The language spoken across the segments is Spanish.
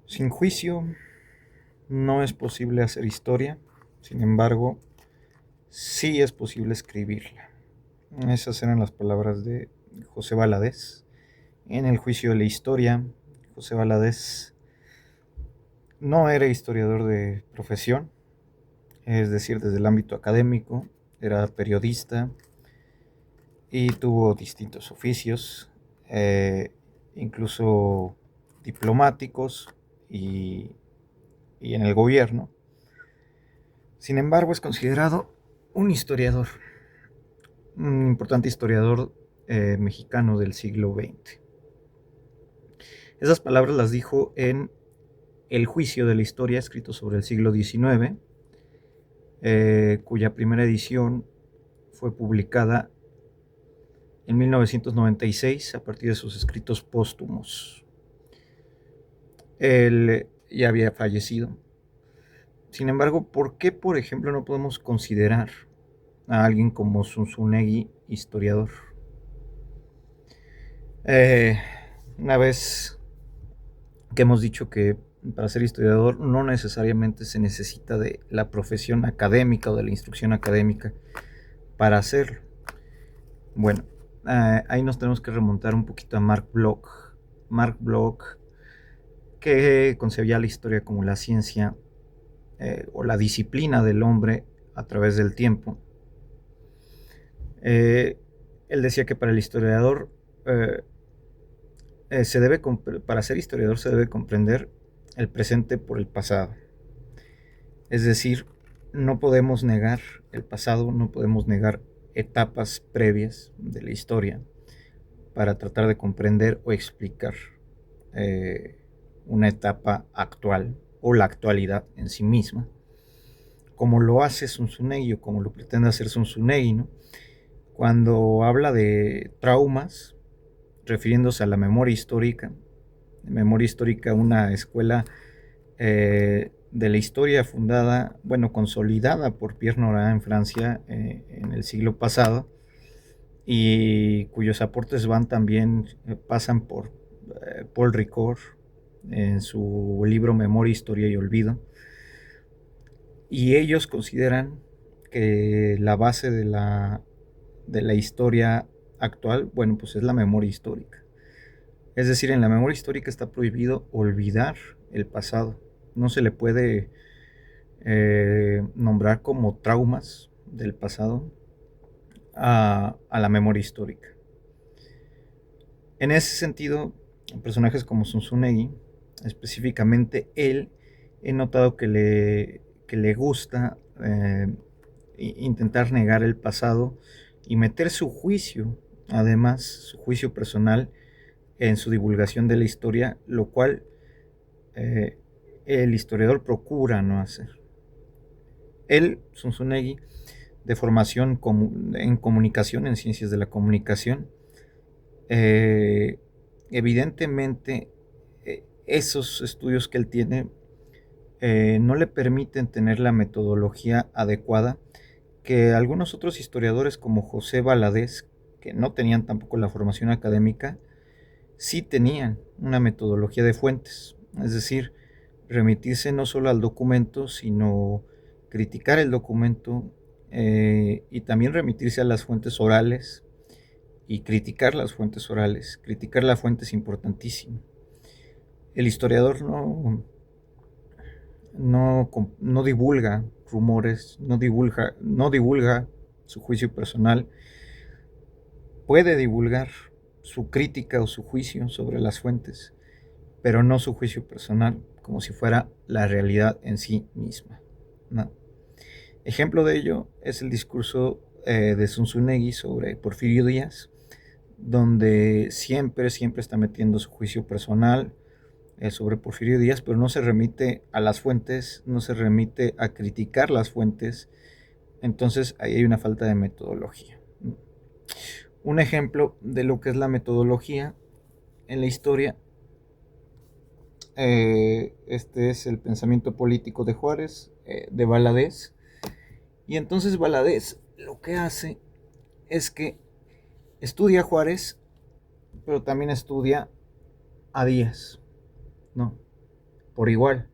Sin juicio no es posible hacer historia, sin embargo, sí es posible escribirla. Esas eran las palabras de José Valadez. En el juicio de la historia, José Valadez no era historiador de profesión, es decir, desde el ámbito académico, era periodista y tuvo distintos oficios, eh, incluso diplomáticos y, y en el gobierno. Sin embargo, es considerado un historiador, un importante historiador mexicano del siglo XX. Esas palabras las dijo en El juicio de la historia, escrito sobre el siglo XIX, cuya primera edición fue publicada en 1996 a partir de sus escritos póstumos. Él ya había fallecido. Sin embargo, ¿por qué, por ejemplo, no podemos considerar a alguien como Zunzunegui historiador? Eh, una vez que hemos dicho que para ser historiador no necesariamente se necesita de la profesión académica o de la instrucción académica para hacerlo. Bueno, ahí nos tenemos que remontar un poquito a Mark Bloch. Mark Bloch, que concebía la historia como la ciencia o la disciplina del hombre a través del tiempo. Él decía que para el historiador eh, para ser historiador se debe comprender el presente por el pasado. Es decir, no podemos negar el pasado, no podemos negar etapas previas de la historia para tratar de comprender o explicar una etapa actual o la actualidad en sí misma, como lo hace Zunzunegui o como lo pretende hacer Zunzunegui, ¿no? Cuando habla de traumas, refiriéndose a la memoria histórica, una escuela de la historia fundada, bueno, consolidada por Pierre Nora en Francia en el siglo pasado y cuyos aportes van también, pasan por Paul Ricoeur en su libro Memoria, Historia y Olvido. Y ellos consideran que la base de la historia actual, bueno, pues es la memoria histórica. Es decir, en la memoria histórica está prohibido olvidar el pasado. No se le puede nombrar como traumas del pasado a la memoria histórica. En ese sentido, personajes como Zunzunegui, específicamente él, he notado que le gusta intentar negar el pasado y meter su juicio, además, su juicio personal en su divulgación de la historia, lo cual eh, el historiador procura no hacer. Él, Zunzunegui, de formación en comunicación, en ciencias de la comunicación, eh, evidentemente esos estudios que él tiene no le permiten tener la metodología adecuada que algunos otros historiadores como José Valadez, que no tenían tampoco la formación académica, sí tenían una metodología de fuentes, es decir, remitirse no solo al documento, sino criticar el documento y también remitirse a las fuentes orales y criticar las fuentes orales. Criticar la fuente es importantísimo. El historiador no divulga rumores, no divulga su juicio personal, puede divulgar su crítica o su juicio sobre las fuentes, pero no su juicio personal, como si fuera la realidad en sí misma, ¿no? Ejemplo de ello es el discurso de Zunzunegui sobre Porfirio Díaz, donde siempre está metiendo su juicio personal sobre Porfirio Díaz, pero no se remite a las fuentes, no se remite a criticar las fuentes, entonces ahí hay una falta de metodología. Un ejemplo de lo que es la metodología en la historia, este es el pensamiento político de Juárez, de Valadez, y entonces Valadez lo que hace es que estudia a Juárez, pero también estudia a Díaz, ¿no? por igual.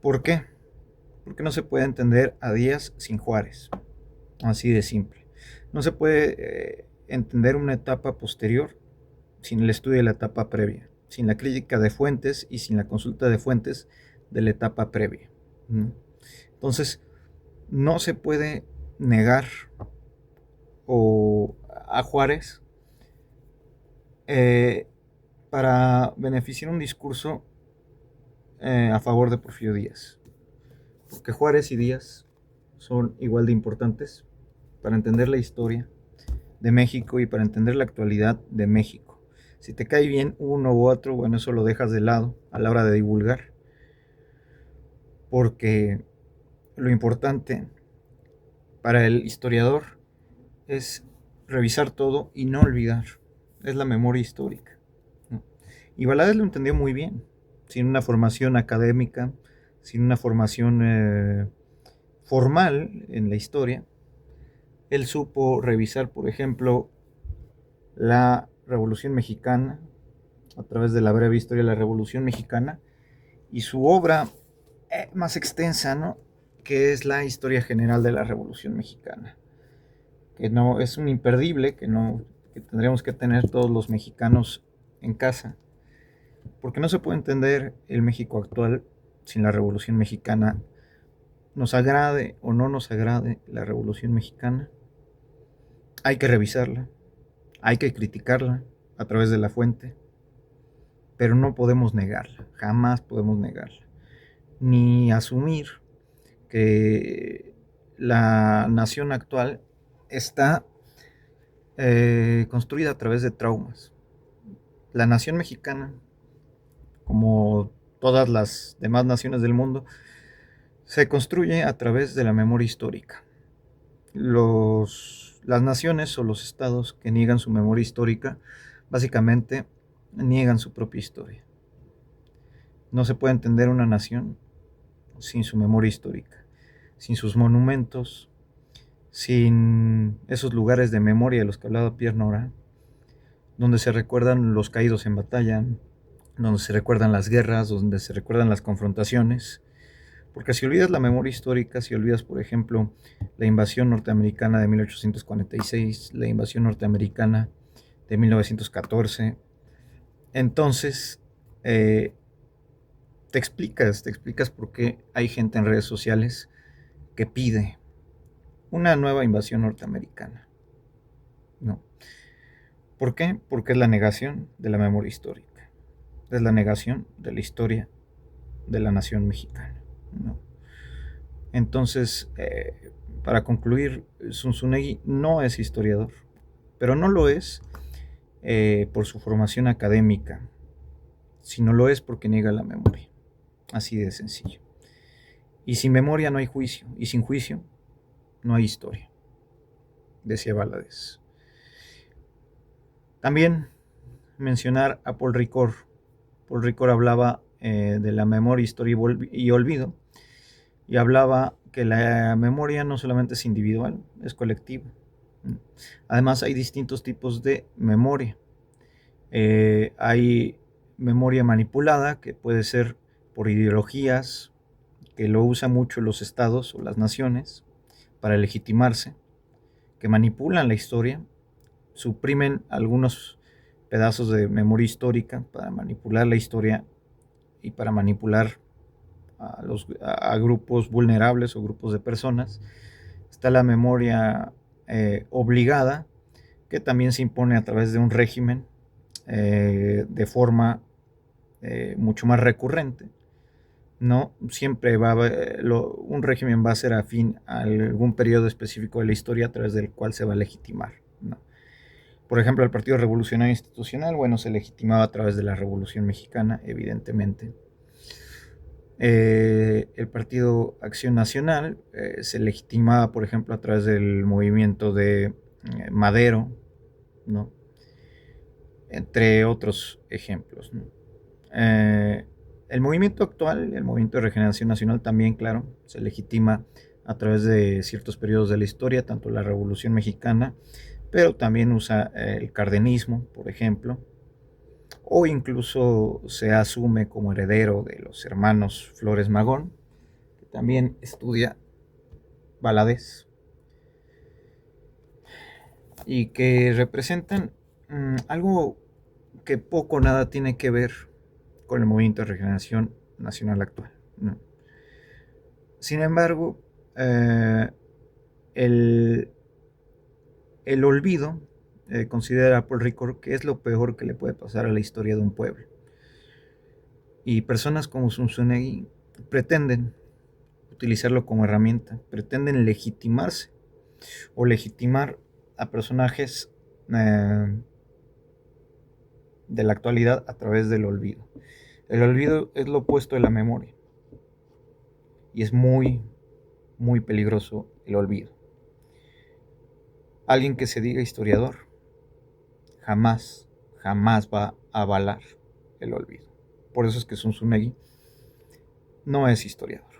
¿Por qué? Porque no se puede entender a Díaz sin Juárez, así de simple. No se puede entender una etapa posterior sin el estudio de la etapa previa, sin la crítica de fuentes y sin la consulta de fuentes de la etapa previa. Entonces, no se puede negar a Juárez para beneficiar un discurso a favor de Porfirio Díaz. Porque Juárez y Díaz son igual de importantes para entender la historia de México y para entender la actualidad de México. Si te cae bien uno u otro, bueno, eso lo dejas de lado a la hora de divulgar. Porque lo importante para el historiador es revisar todo y no olvidar. Es la memoria histórica, ¿no? Y Valadez lo entendió muy bien, sin una formación académica, sin una formación formal en la historia. Él supo revisar, por ejemplo, la Revolución Mexicana, a través de la breve historia de la Revolución Mexicana, y su obra más extensa, ¿no?, que es la Historia General de la Revolución Mexicana, que no es un imperdible que tendríamos que tener todos los mexicanos en casa, porque no se puede entender el México actual sin la Revolución Mexicana. Nos agrade o no nos agrade la Revolución Mexicana, hay que revisarla, hay que criticarla a través de la fuente, pero no podemos negarla, jamás podemos negarla, ni asumir que la nación actual está construida a través de traumas. La nación mexicana, como todas las demás naciones del mundo, se construye a través de la memoria histórica. Las naciones o los estados que niegan su memoria histórica, básicamente niegan su propia historia. No se puede entender una nación sin su memoria histórica, sin sus monumentos, sin esos lugares de memoria de los que hablaba Pierre Nora, donde se recuerdan los caídos en batalla, donde se recuerdan las guerras, donde se recuerdan las confrontaciones. Porque si olvidas la memoria histórica, si olvidas, por ejemplo, la invasión norteamericana de 1846, la invasión norteamericana de 1914, entonces te explicas por qué hay gente en redes sociales que pide una nueva invasión norteamericana. No. ¿Por qué? Porque es la negación de la memoria histórica. Es la negación de la historia de la nación mexicana, ¿no? Entonces, para concluir, Zunzunegui no es historiador, pero no lo es por su formación académica, sino lo es porque niega la memoria. Así de sencillo. Y sin memoria no hay juicio, y sin juicio no hay historia, decía Valadez. También mencionar a Paul Ricoeur. Paul Ricoeur hablaba de la memoria, historia y olvido, y hablaba que la memoria no solamente es individual, es colectiva. Además, hay distintos tipos de memoria. Hay memoria manipulada, que puede ser por ideologías, que lo usan mucho los estados o las naciones para legitimarse, que manipulan la historia, suprimen algunos pedazos de memoria histórica para manipular la historia y para manipular a grupos vulnerables o grupos de personas. Está la memoria obligada, que también se impone a través de un régimen de forma mucho más recurrente. No siempre un régimen va a ser afín a algún periodo específico de la historia a través del cual se va a legitimar, ¿no? Por ejemplo, el Partido Revolucionario Institucional, bueno, se legitimaba a través de la Revolución Mexicana, evidentemente. El Partido Acción Nacional se legitimaba, por ejemplo, a través del movimiento de Madero, ¿no?, entre otros ejemplos, ¿no? El movimiento actual, el movimiento de regeneración nacional, también, claro, se legitima a través de ciertos periodos de la historia, tanto la Revolución Mexicana, pero también usa el cardenismo, por ejemplo, o incluso se asume como heredero de los hermanos Flores Magón, que también estudia Valadez, y que representan algo que poco o nada tiene que ver con el movimiento de regeneración nacional actual, ¿no? Sin embargo, el, el olvido considera Paul Ricoeur que es lo peor que le puede pasar a la historia de un pueblo. Y personas como Zunzunegui pretenden utilizarlo como herramienta, pretenden legitimarse o legitimar a personajes de la actualidad a través del olvido. El olvido es lo opuesto de la memoria y es muy, muy peligroso el olvido. Alguien que se diga historiador jamás, jamás va a avalar el olvido. Por eso es que Zunzunegui no es historiador.